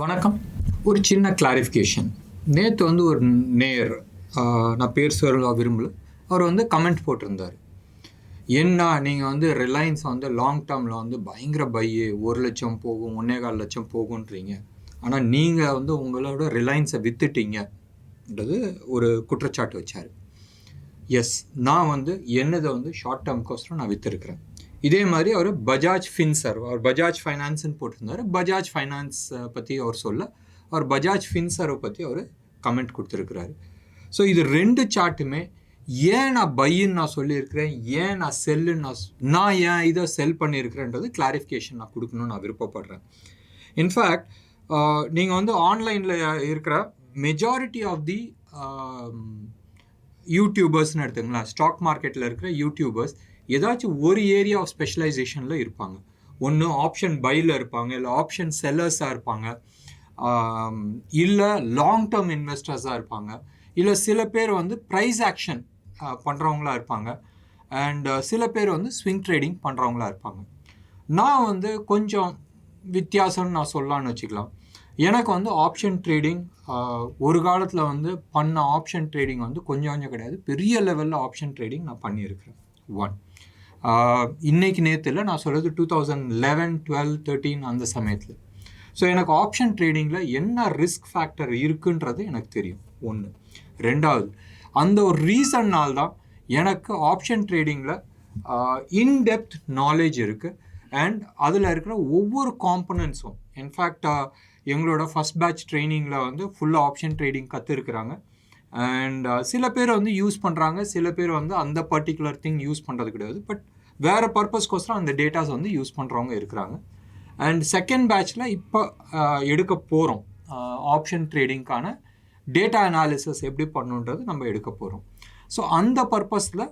வணக்கம். ஒரு சின்ன கிளாரிஃபிகேஷன். நேற்று வந்து ஒரு நேயர், நான் பேர் சொல்ல விரும்பல, அவர் வந்து கமெண்ட் போட்டிருந்தார். என்ன நீங்கள் வந்து ரிலையன்ஸ் வந்து லாங் டேர்மில் வந்து பயங்கர பையு 1,00,000 போகும் 1,400,000 போகுன்றீங்க, ஆனால் நீங்கள் வந்து உங்களோட ரிலையன்ஸை விற்றுட்டீங்கன்றது ஒரு குற்றச்சாட்டு வச்சார். எஸ், நான் வந்து என்னதை வந்து ஷார்ட் டேர்ம்க்கோசரம் நான் விற்றுருக்கிறேன். இதே மாதிரி அவர் பஜாஜ் ஃபின்சர், அவர் பஜாஜ் ஃபைனான்ஸ்ன்னு போட்டிருந்தார். பஜாஜ் ஃபைனான்ஸ் பற்றி அவர் சொல்ல, அவர் பஜாஜ் ஃபின்சரை பற்றி அவர் கமெண்ட் கொடுத்துருக்கிறாரு. ஸோ இது ரெண்டு சார்ட்டுமே ஏன் நான் பையின்னு நான் சொல்லியிருக்கிறேன், ஏன் நான் செல்லுன்னு நான் ஏன் இதை செல் பண்ணியிருக்கிறேன்றது கிளாரிஃபிகேஷன் நான் கொடுக்கணும்னு நான் விருப்பப்படுறேன். இன்ஃபேக்ட் நீங்கள் வந்து ஆன்லைனில் இருக்கிற மெஜாரிட்டி ஆஃப் தி யூடியூபர்ஸ்னு எடுத்துங்களேன், ஸ்டாக் மார்க்கெட்டில் இருக்கிற யூடியூபர்ஸ் ஏதாச்சும் ஒரு ஏரியா ஆஃப் ஸ்பெஷலைசேஷனில் இருப்பாங்க. ஒன்று ஆப்ஷன் பையில் இருப்பாங்க, இல்லை ஆப்ஷன் செல்லர்ஸாக இருப்பாங்க, இல்லை லாங் டேர்ம் இன்வெஸ்டர்ஸாக இருப்பாங்க, இல்லை சில பேர் வந்து ப்ரைஸ் ஆக்ஷன் பண்ணுறவங்களா இருப்பாங்க, அண்ட் சில பேர் வந்து ஸ்விங் ட்ரேடிங் பண்ணுறவங்களா இருப்பாங்க. நான் வந்து கொஞ்சம் வித்தியாசம்னு நான் சொல்லலான்னு வச்சுக்கலாம். எனக்கு வந்து ஆப்ஷன் ட்ரேடிங் ஒரு காலத்தில் வந்து பண்ண ஆப்ஷன் ட்ரேடிங் வந்து கொஞ்சம் கிடையாது, பெரிய லெவலில் ஆப்ஷன் ட்ரேடிங் நான் பண்ணியிருக்கிறேன். இன்னைக்கு நேற்றுல நான் சொல்கிறது 2011, 12, 13 அந்த சமயத்தில். ஸோ எனக்கு ஆப்ஷன் ட்ரேடிங்கில் என்ன ரிஸ்க் ஃபேக்டர் இருக்குன்றது எனக்கு தெரியும். ஒன்று. ரெண்டாவது, அந்த ஒரு ரீசன்னால் தான் எனக்கு ஆப்ஷன் ட்ரேடிங்கில் இன்டெப்த் நாலேஜ் இருக்குது. அண்ட் அதில் இருக்கிற ஒவ்வொரு காம்பனன்ட்ஸும், இன்ஃபேக்ட் எங்களோட ஃபஸ்ட் பேட்ச் ட்ரைனிங்கில் வந்து ஃபுல்லாக ஆப்ஷன் ட்ரேடிங் கற்றுருக்குறாங்க. அண்ட் சில பேர் வந்து யூஸ் பண்ணுறாங்க, சில பேர் வந்து அந்த பர்டிகுலர் திங் யூஸ் பண்ணுறது கிடையாது, பட் வேறு பர்பஸ்க்கோசரம் அந்த டேட்டாஸ் வந்து யூஸ் பண்ணுறவங்க இருக்கிறாங்க. அண்ட் செகண்ட் பேட்ச்சில் இப்போ எடுக்க போகிறோம் ஆப்ஷன் ட்ரேடிங்க்கான டேட்டா அனாலிசிஸ் எப்படி பண்ணுன்றது நம்ம எடுக்க போகிறோம். ஸோ அந்த பர்பஸில்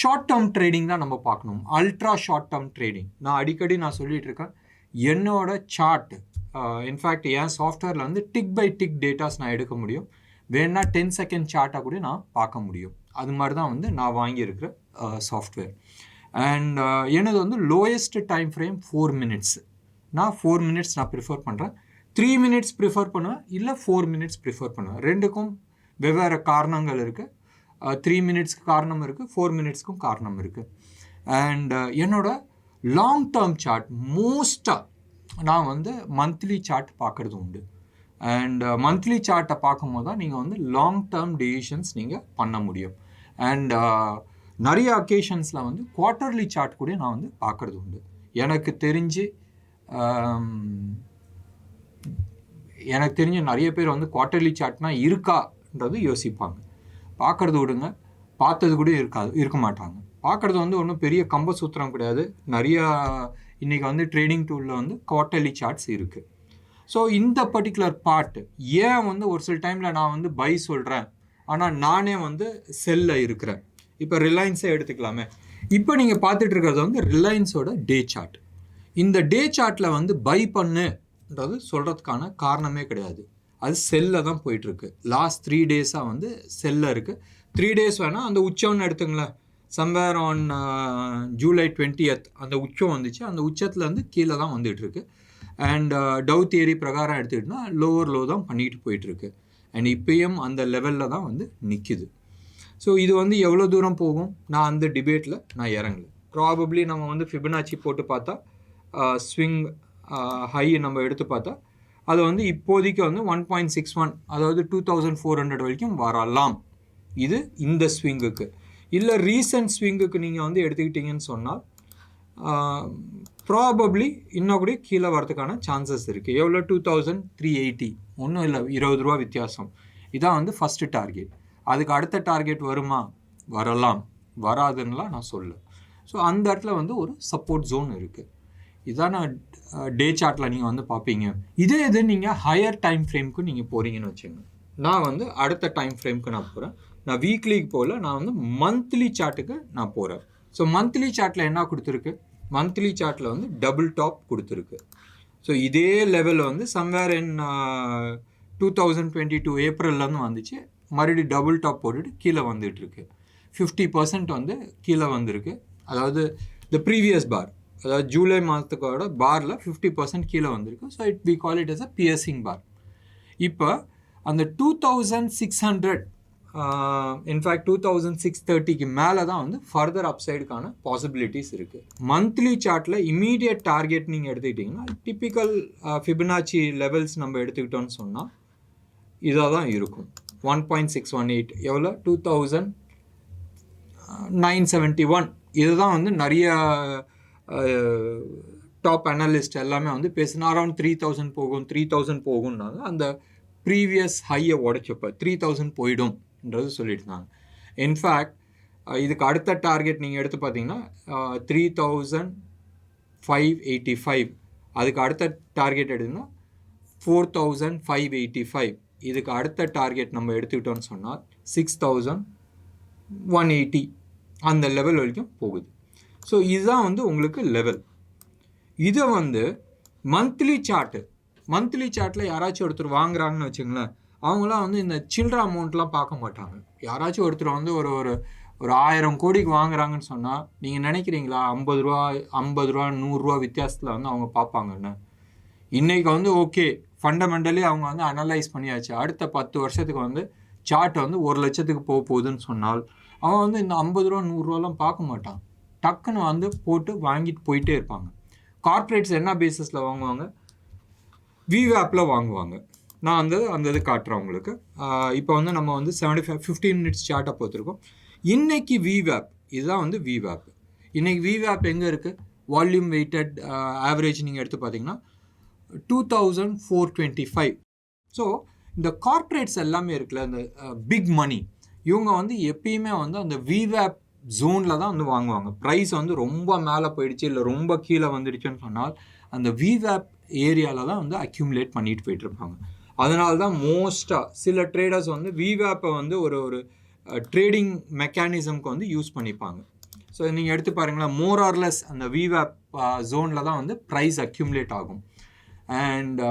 ஷார்ட் டேர்ம் ட்ரேடிங் தான் நம்ம பார்க்கணும், அல்ட்ரா ஷார்ட் டேர்ம் ட்ரேடிங். நான் அடிக்கடி நான் சொல்லிகிட்டு இருக்கேன், என்னோட சார்ட் இன்ஃபேக்ட் என் சாஃப்ட்வேரில் வந்து டிக் பை டிக் டேட்டாஸ் நான் எடுக்க முடியும். வேணா 10 செகண்ட் சார்ட்டாக கூட நான் பார்க்க முடியும். அது மாதிரி தான் வந்து நான் வாங்கியிருக்கிற சாஃப்ட்வேர். அண்ட் எனது வந்து லோயஸ்ட் டைம் ஃப்ரேம் 4 minutes. நான் 4 minutes நான் ப்ரிஃபர் பண்ணுறேன். 3 minutes ப்ரிஃபர் பண்ணுவேன், இல்லை 4 minutes ப்ரிஃபர் பண்ணுவேன். ரெண்டுக்கும் வெவ்வேறு காரணங்கள் இருக்குது. 3 minutesக்கு காரணம் இருக்குது, 4 minutesக்கும் காரணம் இருக்குது. அண்ட் என்னோட லாங் டேர்ம் சார்ட் மோஸ்ட்டாக நான் வந்து மந்த்லி சார்ட் பார்க்குறது உண்டு. அண்ட் மந்த்லி சார்ட்டை பார்க்கும்போது தான் நீங்கள் வந்து லாங் டேர்ம் டெசிஷன்ஸ் நீங்கள் பண்ண முடியும். அண்ட் நிறைய அக்கேஷன்ஸில் வந்து குவார்ட்டர்லி சார்ட் கூட நான் வந்து பார்க்குறது உண்டு. எனக்கு தெரிஞ்சு நிறைய பேர் வந்து குவார்ட்டர்லி சார்ட்னா இருக்கான்றது யோசிப்பாங்க. பார்க்குறது விடுங்க, பார்த்தது கூட இருக்க மாட்டாங்க. பார்க்குறது வந்து ஒன்றும் பெரிய கம்ப சூத்திரம் கிடையாது. நிறையா இன்றைக்கி வந்து ட்ரேடிங் டூலில் வந்து குவார்ட்டர்லி சார்ட்ஸ் இருக்குது. ஸோ இந்த பர்டிகுலர் பார்ட் ஏன் வந்து ஒரு சில டைமில் நான் வந்து பை சொல்கிறேன், ஆனால் நானே வந்து செல்ல இருக்கிறேன். இப்போ ரிலையன்ஸை எடுத்துக்கலாமே. இப்போ நீங்கள் பார்த்துட்டு இருக்கிறது வந்து ரிலையன்ஸோட டே சார்ட். இந்த டே சார்ட்டில் வந்து பை பண்ணுன்றது சொல்கிறதுக்கான காரணமே கிடையாது. அது செல்ல தான் போயிட்டுருக்கு. லாஸ்ட் 3 days வந்து செல்ல இருக்குது. 3 days வேணால் அந்த உச்சம்னு எடுத்துங்களேன். சம்வேர் ஆன் July 20th அந்த உச்சம் வந்துச்சு. அந்த உச்சத்துலேருந்து கீழே தான் வந்துட்டுருக்கு. அண்ட் டவ் தியரி பிரகாரம் எடுத்துக்கிட்டோன்னா லோவர் லோ தான் பண்ணிட்டு போயிட்டுருக்கு. அண்ட் இப்பயும் அந்த லெவலில் தான் வந்து நிற்கிது. ஸோ இது வந்து எவ்வளோ தூரம் போகும், நான் அந்த டிபேட்டில் நான் இறங்கலை. ப்ராபப்ளி நம்ம வந்து ஃபிபனாச்சி போட்டு பார்த்தா ஸ்விங் ஹை நம்ம எடுத்து பார்த்தா அது வந்து இப்போதைக்கு வந்து 1.61, அதாவது 2400 வரைக்கும் வரலாம். இது இந்த ஸ்விங்குக்கு. இல்லை ரீசன்ட் ஸ்விங்குக்கு நீங்கள் வந்து எடுத்துக்கிட்டிங்கன்னு சொன்னால் ப்ராபப்ளி இன்னும் கூட கீழே வரதுக்கான சான்சஸ் இருக்குது. எவ்வளோ? 2380, ஒன்றும் இல்லை, 20 ரூபா வித்தியாசம். இதான் வந்து ஃபஸ்ட்டு டார்கெட். அதுக்கு அடுத்த டார்கெட் வருமா? வரலாம், வராதுன்னெலாம் நான் சொல்ல. ஸோ அந்த இடத்துல வந்து ஒரு சப்போர்ட் ஜோன் இருக்குது. இதான டே சார்ட்டில் நீங்கள் வந்து பார்ப்பீங்க. இதே இது நீங்கள் ஹையர் டைம் ஃப்ரேம்க்கு நீங்கள் போகிறீங்கன்னு வச்சுங்க. நான் வந்து அடுத்த டைம் ஃப்ரேம்க்கு நான் போகிறேன். நான் வீக்லிக்கு போகல, நான் வந்து மந்த்லி சார்ட்டுக்கு நான் போகிறேன். ஸோ மந்த்லி சார்ட்டில் என்ன கொடுத்துருக்கு? மந்த்லி சார்ட்டில் வந்து டபுள் டாப் கொடுத்துருக்கு. ஸோ இதே லெவலில் வந்து சம்வேர் இன் 2022 ஏப்ரல்லேருந்து வந்துச்சு. மறுபடியும் டபுள் டாப் போட்டுட்டு கீழே வந்துட்டுருக்கு. 50% வந்து கீழே வந்திருக்கு. அதாவது த ப்ரீவியஸ் பார் அதாவது ஜூலை மாதத்துக்கோட பாரில் 50% கீழே வந்திருக்கு. So we call it as a piercing bar. இப்போ அந்த 2600 இன்ஃபேக்ட் 2630க்கு மேலே தான் வந்து ஃபர்தர் அப்சைடுக்கான பாசிபிலிட்டிஸ் இருக்குது. மந்த்லி சார்ட்டில் இமீடியட் டார்கெட் நீங்கள் எடுத்துக்கிட்டிங்கன்னா டிப்பிக்கல் ஃபிபனாச்சி லெவல்ஸ் நம்ம எடுத்துக்கிட்டோன்னு சொன்னால் இதாக தான் இருக்கும். 1.618 எவ்வளோ 2971. இதுதான் வந்து நிறைய டாப் அனலிஸ்ட் எல்லாமே வந்து பேசினா அரௌண்ட் 3000 போகும் 3000 போகும்னாங்க. அந்த ப்ரீவியஸ் ஹையை உடைச்சப்போ 3000 போயிடும்ன்றது சொல்லியிருந்தாங்க. இன்ஃபேக்ட் இதுக்கு அடுத்த டார்கெட் நீங்கள் எடுத்து பார்த்தீங்கன்னா 3585. அதுக்கு அடுத்த டார்கெட் எடுத்திங்கன்னா 4585. இதுக்கு அடுத்த டார்கெட் நம்ம எடுத்துக்கிட்டோன்னு சொன்னால் 6180 அந்த லெவல் வரைக்கும் போகுது. ஸோ இதுதான் வந்து உங்களுக்கு லெவல். இதை வந்து மந்த்லி சார்ட்டில் யாராச்சும் ஒருத்தர் வாங்குறாங்கன்னு வச்சுங்களேன், அவங்களாம் வந்து இந்த சில்லற அமௌண்ட்லாம் பார்க்க மாட்டாங்க. யாராச்சும் ஒருத்தர் வந்து ஒரு 1000 கோடிக்கு வாங்குறாங்கன்னு சொன்னால் நீங்கள் நினைக்கிறீங்களா 50 ரூபா 100 ரூபா வித்தியாசத்தில் வந்து அவங்க பார்ப்பாங்கன்னு? இன்றைக்கி வந்து ஓகே ஃபண்டமெண்டலி அவங்க வந்து அனலைஸ் பண்ணியாச்சு. அடுத்த 10 வருஷத்துக்கு வந்து சார்ட் வந்து 1 லட்சத்துக்கு போகுதுன்னு சொன்னால் அவன் வந்து இந்த 50 ரூபா 100 ரூபாலாம் பார்க்க மாட்டான். டக்குன்னு வந்து போட்டு வாங்கிட்டு போயிட்டே இருப்பாங்க. கார்ப்பரேட்ஸ் என்ன பேசிஸில் வாங்குவாங்க? விவேப்பில் வாங்குவாங்க. நான் அந்த இது காட்டுறேன் உங்களுக்கு. இப்போ வந்து நம்ம வந்து 15 மினிட்ஸ் சார்ட்டை பார்த்துருக்கோம். இன்றைக்கி விவேப் இதுதான் வந்து விவேப். இன்றைக்கி விவேப் எங்கே இருக்குது? வால்யூம் வெயிட்டட் ஆவரேஜ் நீங்கள் எடுத்து பார்த்தீங்கன்னா 2425. ஸோ இந்த கார்ப்பரேட்ஸ் எல்லாமே இருக்குல்ல, இந்த பிக் மணி, இவங்க வந்து எப்பயுமே வந்து அந்த விவேப் ஜோனில் தான் வந்து வாங்குவாங்க. ப்ரைஸ் வந்து ரொம்ப மேலே போயிடுச்சு இல்லை ரொம்ப கீழே வந்துடுச்சுன்னு சொன்னால் அந்த விவேப் ஏரியாவில் தான் வந்து அக்யூமுலேட் பண்ணிட்டு போயிட்டுருப்பாங்க. அதனால தான் மோஸ்ட்டாக சில ட்ரேடர்ஸ் வந்து விவேப்பை வந்து ஒரு ட்ரேடிங் மெக்கானிசம்க்கு வந்து யூஸ் பண்ணிப்பாங்க. ஸோ நீங்கள் எடுத்து பாருங்களேன், மோர் ஆர்லெஸ் அந்த விவேப் ஜோனில் தான் வந்து ப்ரைஸ் அக்யூமுலேட் ஆகும். அண்ட்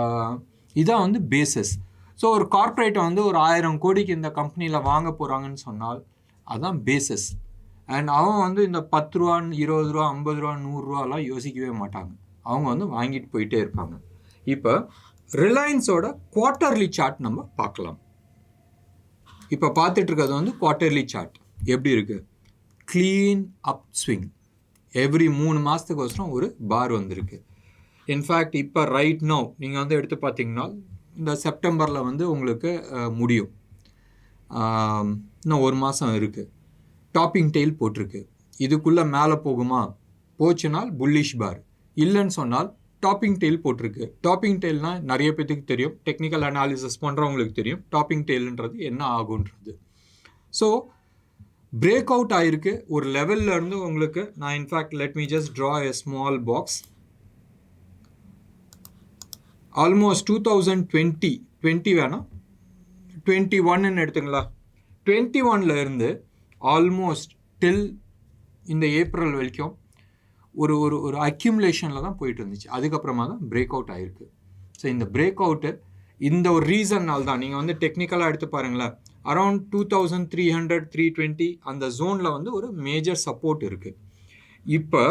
இதான் வந்து பேசிஸ். ஸோ ஒரு கார்ப்பரேட்டை வந்து ஒரு 1000 கோடிக்கு இந்த கம்பெனியில் வாங்க போகிறாங்கன்னு சொன்னால் அதுதான் பேசிஸ். அண்ட் அவங்க வந்து இந்த 10 ரூபா 20 ரூபா 50 ரூபா 100 ரூபாலாம் யோசிக்கவே மாட்டாங்க. அவங்க வந்து வாங்கிட்டு போயிட்டே இருப்பாங்க. இப்போ ரிலையன்ஸோட குவார்ட்டர்லி சார்ட் நம்ம பார்க்கலாம். இப்போ பார்த்துட்டு இருக்கிறது வந்து குவார்ட்டர்லி சார்ட் எப்படி இருக்குது? க்ளீன் அப் ஸ்விங். எவ்ரி 3 மாதத்துக்கு வருஷம் ஒரு பார் வந்திருக்கு. இன்ஃபேக்ட் இப்போ ரைட் நோ நீங்கள் வந்து எடுத்து பார்த்தீங்கன்னா இந்த செப்டம்பரில் வந்து உங்களுக்கு முடியும். இன்னும் 1 மாதம் இருக்குது. டாப்பிங் டெயில் போட்டிருக்கு. இதுக்குள்ளே மேலே போகுமா? போச்சுனால் புல்லிஷ் பார், இல்லைன்னு சொன்னால் டாப்பிங் டெயில் போட்டிருக்கு. டாப்பிங் டெயில்னால் நிறைய பேத்துக்கு தெரியும், டெக்னிக்கல் அனாலிசிஸ் பண்ணுறவங்களுக்கு தெரியும் டாப்பிங் டெயில்ன்றது என்ன ஆகுன்றது. ஸோ பிரேக் அவுட் ஆகிருக்கு ஒரு லெவலில் இருந்து உங்களுக்கு. நான் in fact let me just draw a small box. Almost 2020 வேணாம் 21ன்னு எடுத்துங்களா. 21ல் இருந்து ஆல்மோஸ்ட் டில் இந்த ஏப்ரல் வரைக்கும் ஒரு அக்யூமுலேஷனில் தான் போயிட்டு இருந்துச்சு. அதுக்கப்புறமா தான் பிரேக் அவுட் ஆகிருக்கு. ஸோ இந்த பிரேக் அவுட்டு இந்த ஒரு ரீசன்னால் தான் நீங்கள் வந்து டெக்னிக்கலாக எடுத்து பாருங்களேன், அரவுண்ட் 2300 320 அந்த ஜோனில் வந்து ஒரு மேஜர் சப்போர்ட் இருக்குது. இப்போ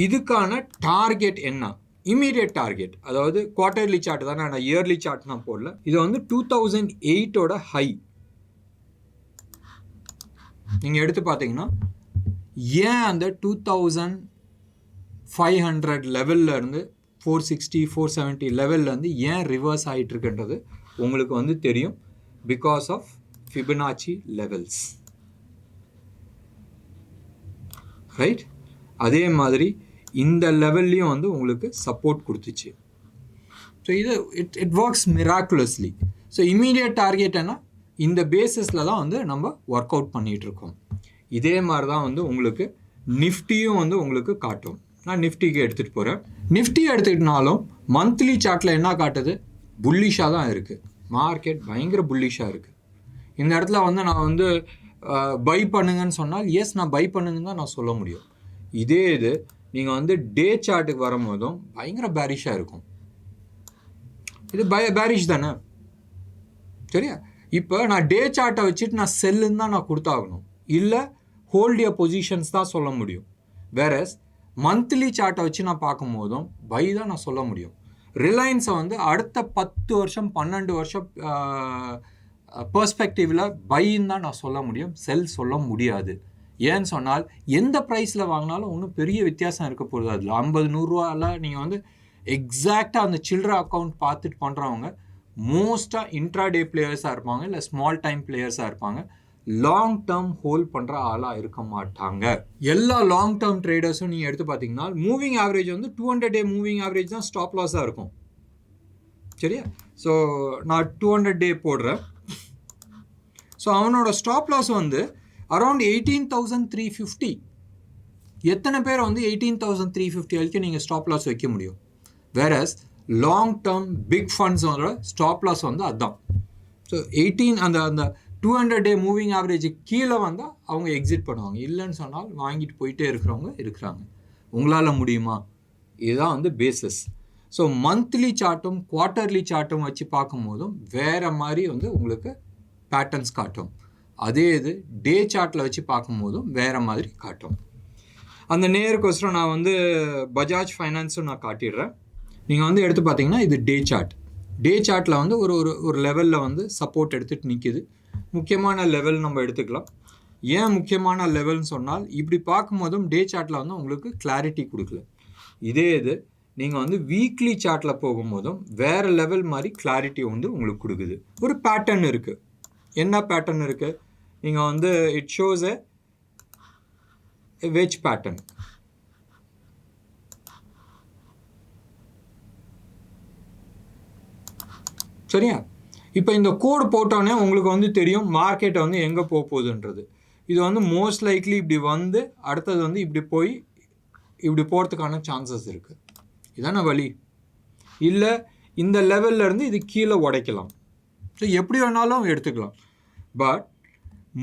இதுக்கான டார்கெட் என்ன? இமீடியட் டார்கெட், அதாவது குவார்ட்டர்லி சார்ட் தானே, நான் இயர்லி சார்ட் நான் போடல. இது வந்து 2008ஓட ஹை நீங்கள் எடுத்து பார்த்தீங்கன்னா ஏன் அந்த 2500 லெவலில் இருந்து 460 470 லெவலில் இருந்து ஏன் ரிவர்ஸ் ஆகிட்டுருக்குன்றது உங்களுக்கு வந்து தெரியும். Because of Fibonacci levels, right? அதே மாதிரி இந்த லெவல்லையும் வந்து உங்களுக்கு சப்போர்ட் கொடுத்துச்சு. ஸோ இது it works miraculously. So immediate target என்ன? இந்த பேசிஸில் தான் வந்து நம்ம ஒர்க் அவுட் பண்ணிகிட்ருக்கோம். இதே மாதிரி தான் வந்து உங்களுக்கு நிஃப்டியும் வந்து உங்களுக்கு காட்டும். நான் நிஃப்டிக்கு எடுத்துகிட்டு போகிறேன். நிஃப்டி எடுத்துக்கிட்டனாலும் மந்த்லி சார்ட்டில் என்ன காட்டுது? புல்லிஷாக தான் இருக்குது. மார்க்கெட் பயங்கர புல்லிஷாக இருக்குது. இந்த இடத்துல வந்து நான் வந்து பை பண்ணுங்கன்னு சொன்னால் எஸ் நான் பை பண்ணுங்கன்னு தான் நான் சொல்ல முடியும். இதே இது நீங்கள் வந்து டே சார்ட்டுக்கு வரும்போதும் பயங்கர பேரிஷாக இருக்கும். இது பேரிஷ் தானே, சரியா? இப்போ நான் டே சார்ட்டை வச்சுட்டு நான் செல்லுன்னு தான் நான் கொடுத்தாகணும், இல்லை ஹோல்டிய பொசிஷன்ஸ் தான் சொல்ல முடியும். வேறஸ் மந்த்லி சார்ட்டை வச்சு நான் பார்க்கும்போதும் பை தான் நான் சொல்ல முடியும். ரிலையன்ஸை வந்து அடுத்த 10 வருஷம் 12 வருஷம் பெர்ஸ்பெக்டிவில் பைன்னு தான் நான் சொல்ல முடியும், செல் சொல்ல முடியாது. ஏன்னு சொன்னால் எந்த ப்ரைஸில் வாங்கினாலும் ஒன்றும் பெரிய வித்தியாசம் இருக்க போகிறது. அதில் 50-100 நீங்கள் வந்து எக்ஸாக்டாக அந்த சில்ட்ர அக்கௌண்ட் பார்த்துட்டு பண்ணுறவங்க மோஸ்ட்டாக இன்ட்ராடே பிளேயர்ஸாக இருப்பாங்க, இல்லை ஸ்மால் டைம் பிளேயர்ஸாக இருப்பாங்க. லாங் டேர்ம் ஹோல்ட் பண்ணுற ஆளாக இருக்க மாட்டாங்க. எல்லா லாங் டேர்ம் ட்ரேடர்ஸும் நீங்கள் எடுத்து பார்த்தீங்கன்னா மூவிங் ஆவரேஜ் வந்து 200 டே மூவிங் ஆவரேஜ் தான் ஸ்டாப் லாஸாக இருக்கும். சரியா? ஸோ நான் 200 டே போடுறேன். ஸோ அவனோட ஸ்டாப் லாஸ் வந்து அரௌண்ட் 18,350. எத்தனை பேர் வந்து 18,350 வரைக்கும் நீங்கள் ஸ்டாப் லாஸ் வைக்க முடியும்? வேறஸ் லாங் டேர்ம் பிக் ஃபண்ட்ஸோட ஸ்டாப் லாஸ் வந்து அதுதான். ஸோ 18 அந்த 200 டே மூவிங் ஆவரேஜுக்கு கீழே வந்தால் அவங்க எக்ஸிட் பண்ணுவாங்க. இல்லைன்னு சொன்னால் வாங்கிட்டு போயிட்டே இருக்கிறவங்க இருக்கிறாங்க. உங்களால் முடியுமா? இதுதான் வந்து பேசிஸ். ஸோ மந்த்லி சார்ட்டும் குவார்ட்டர்லி சார்ட்டும் வச்சு பார்க்கும்போதும் வேறு மாதிரி வந்து உங்களுக்கு பேட்டர்ன்ஸ் காட்டும். அதே இது டே சார்ட்டில் வச்சு பார்க்கும்போதும் வேறு மாதிரி காட்டும். அந்த நேருக்கோசரம் நான் வந்து பஜாஜ் ஃபைனான்ஸும் நான் காட்டிடுறேன். நீங்கள் வந்து எடுத்து பார்த்தீங்கன்னா இது டே சார்ட். டே சார்ட்டில் வந்து ஒரு லெவலில் வந்து சப்போர்ட் எடுத்துகிட்டு நிற்கிது. முக்கியமான லெவல் நம்ம எடுத்துக்கலாம். ஏன் முக்கியமான லெவல்னு சொன்னால் இப்படி பார்க்கும்போதும் டே சார்ட்டில் வந்து உங்களுக்கு கிளாரிட்டி கொடுக்கல. இதே இது நீங்கள் வந்து வீக்லி சார்ட்டில் போகும்போதும் வேறு லெவல் மாதிரி கிளாரிட்டி வந்து உங்களுக்கு கொடுக்குது. ஒரு பேட்டர்ன் இருக்குது. என்ன பேட்டர்ன் இருக்குது? நீங்கள் வந்து it shows a veg pattern. சரியா? இப்போ இந்த கோடு போட்டோன்னே உங்களுக்கு வந்து தெரியும் மார்க்கெட்டை வந்து எங்கே போக போகுதுன்றது. இது வந்து மோஸ்ட் லைக்லி இப்படி வந்து அடுத்தது வந்து இப்படி போய் இப்படி போகிறதுக்கான சான்சஸ் இருக்குது. இதான வழி. இல்லை இந்த லெவல்லேருந்து இது கீழே உடைக்கலாம். ஸோ எப்படி வேணாலும் எடுத்துக்கலாம். பட்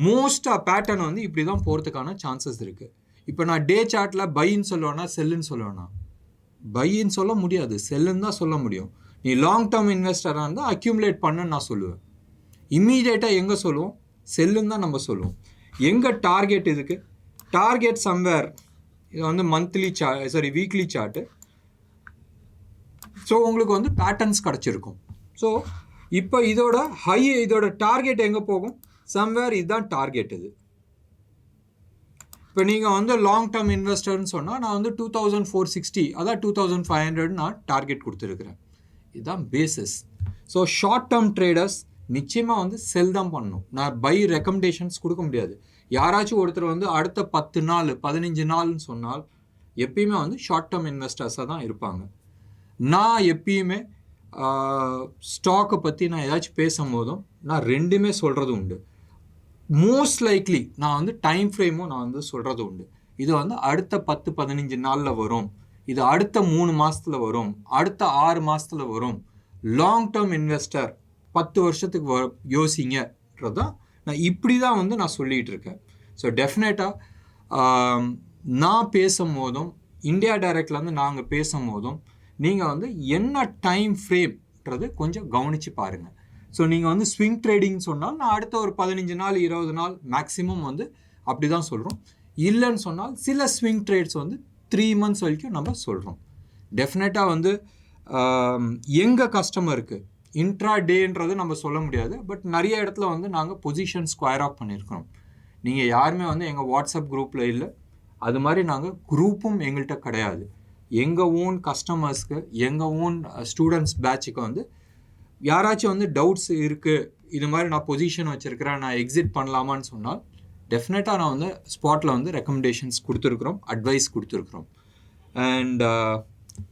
மோஸ்ட்டாக பேட்டர்ன் வந்து இப்படி தான் போகிறதுக்கான சான்சஸ் இருக்குது. இப்போ நான் டே சார்ட்டில் பைன்னு சொல்லுவேன்னா செல்லுன்னு சொல்லுவேன்னா? பைன்னு சொல்ல முடியாது, செல்லுன்னு தான் சொல்ல முடியும். நீ லாங் டேர்ம் இன்வெஸ்டராக இருந்தால் அக்யூமுலேட் பண்ணுன்னு நான் சொல்லுவேன். இம்மீடியட்டாக எங்கே சொல்லுவோம்? செல்லுன்னு தான் நம்ம சொல்லுவோம். எங்கே டார்கெட் இதுக்கு? Target somewhere. இது வந்து மந்த்லி வீக்லி சார்ட்டு. ஸோ உங்களுக்கு வந்து பேட்டர்ன்ஸ் கிடச்சிருக்கும். ஸோ இப்போ இதோட டார்கெட் எங்கே போகும்? சம்வேர் இதுதான் டார்கெட். இது இப்போ நீங்கள் வந்து லாங் டேர்ம் இன்வெஸ்டர்னு சொன்னால் நான் வந்து 2460 அதான் 2500 நான் டார்கெட் கொடுத்துருக்குறேன். இதுதான் basis. So short term traders நிச்சயமாக வந்து செல் தான் பண்ணணும். நான் பை ரெக்கமெண்டேஷன்ஸ் கொடுக்க முடியாது. யாராச்சும் ஒருத்தர் வந்து அடுத்த 10 நாள் 15 நாள்னு சொன்னால் எப்பயுமே வந்து ஷார்ட் டேர்ம் இன்வெஸ்டர்ஸாக தான் இருப்பாங்க. நான் எப்பயுமே ஸ்டாக்கை பற்றி நான் ஏதாச்சும் பேசும்போதும் நான் ரெண்டுமே சொல்கிறது உண்டு. மோஸ்ட் லைக்லி நான் வந்து டைம் ஃப்ரேமும் நான் வந்து சொல்கிறது உண்டு. இது வந்து அடுத்த 10-15 நாளில் வரும், இது அடுத்த 3 மாதத்தில் வரும், அடுத்த 6 மாதத்தில் வரும். லாங் டேர்ம் இன்வெஸ்டர் 10 வருஷத்துக்கு யோசிங்கன்றதான் நான் இப்படி தான் வந்து நான் சொல்லிகிட்டு இருக்கேன். ஸோ டெஃபினட்டாக நான் பேசும்போதும் இந்தியா டைரக்ட்லேருந்து நாங்கள் பேசும்போதும் நீங்கள் வந்து என்ன டைம் ஃப்ரேம்ன்றது கொஞ்சம் கவனித்து பாருங்கள். ஸோ நீங்கள் வந்து ஸ்விங் ட்ரேடிங் சொன்னால் நான் அடுத்த ஒரு 15 நாள் 20 நாள் மேக்ஸிமம் வந்து அப்படி தான் சொல்கிறோம். இல்லைன்னு சொன்னால் சில ஸ்விங் ட்ரேட்ஸ் வந்து 3 months வரைக்கும் நம்ம சொல்கிறோம். டெஃபினட்டாக வந்து எங்கள் கஸ்டமருக்கு இன்ட்ரா டேன்றது நம்ம சொல்ல முடியாது. பட் நிறைய இடத்துல வந்து நாங்கள் பொசிஷன் ஸ்கொயர் ஆஃப் பண்ணியிருக்கிறோம். நீங்கள் யாருமே வந்து எங்கள் வாட்ஸ்அப் குரூப்பில் இல்லை, அது மாதிரி நாங்கள் குரூப்பும் எங்கள்கிட்ட கிடையாது. எங்கள் ஓன் கஸ்டமர்ஸ்க்கு எங்கள் ஓன் ஸ்டூடெண்ட்ஸ் பேட்சுக்கு வந்து யாராச்சும் வந்து டவுட்ஸ் இருக்குது, இது மாதிரி நான் பொசிஷன் வச்சுருக்கிறேன், நான் எக்ஸிட் பண்ணலாமான்னு சொன்னால் டெஃபினட்டாக நான் வந்து ஸ்பாட்டில் வந்து ரெக்கமெண்டேஷன்ஸ் கொடுத்துருக்குறோம், அட்வைஸ் கொடுத்துருக்குறோம். அண்ட்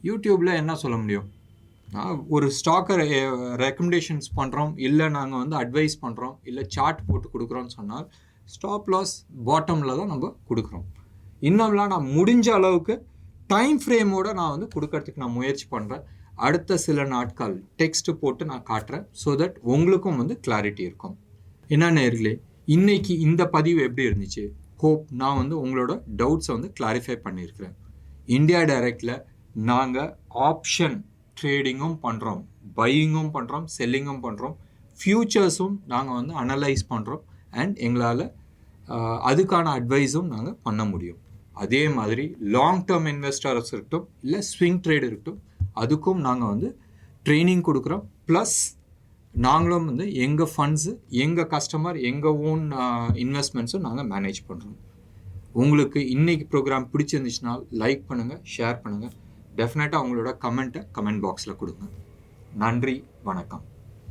யூடியூப்பில் என்ன சொல்ல முடியும்? ஒரு ஸ்டாக்கை ரெக்கமெண்டேஷன்ஸ் பண்ணுறோம், இல்லை நாங்கள் வந்து அட்வைஸ் பண்ணுறோம், இல்லை சார்ட் போட்டு கொடுக்குறோன்னு சொன்னால் ஸ்டாப் லாஸ் பாட்டமில் தான் நம்ம கொடுக்குறோம். இன்னும்லாம் நான் முடிஞ்ச அளவுக்கு டைம் ஃப்ரேமோடு நான் வந்து கொடுக்கறதுக்கு நான் முயற்சி பண்ணுறேன். அடுத்த சில நாட்கள் டெக்ஸ்ட்டு போட்டு நான் காட்டுறேன். ஸோ தட் உங்களுக்கும் வந்து கிளாரிட்டி இருக்கும். என்ன நேயர்களே, இன்றைக்கி இந்த பதிவு எப்படி இருந்துச்சு? ஹோப் நான் வந்து உங்களோட டவுட்ஸை வந்து கிளாரிஃபை பண்ணியிருக்கிறேன். இந்தியா டைரக்டில் நாங்கள் ஆப்ஷன் ட்ரேடிங்கும் பண்ணுறோம், பையிங்கும் பண்ணுறோம், செல்லிங்கும் பண்ணுறோம், ஃப்யூச்சர்ஸும் நாங்கள் வந்து அனலைஸ் பண்ணுறோம். அண்ட் எங்களால் அதுக்கான அட்வைஸும் நாங்கள் பண்ண முடியும். அதே மாதிரி லாங் டேர்ம் இன்வெஸ்டர்ஸ் இருக்கட்டும், இல்லை ஸ்விங் ட்ரேட் இருக்கட்டும், அதுக்கும் நாங்கள் வந்து ட்ரைனிங் கொடுக்குறோம். ப்ளஸ் நாங்களும் வந்து எங்கள் ஃபண்ட்ஸு, எங்கள் கஸ்டமர், எங்கள் ஓன் இன்வெஸ்ட்மெண்ட்ஸும் நாங்கள் மேனேஜ் பண்ணுறோம். உங்களுக்கு இன்னைக்கு ப்ரோக்ராம் பிடிச்சிருந்துச்சுன்னா லைக் பண்ணுங்கள், ஷேர் பண்ணுங்கள். டெஃபினட்டாக உங்களோட கமெண்ட் பாக்ஸில் கொடுங்க. நன்றி, வணக்கம்.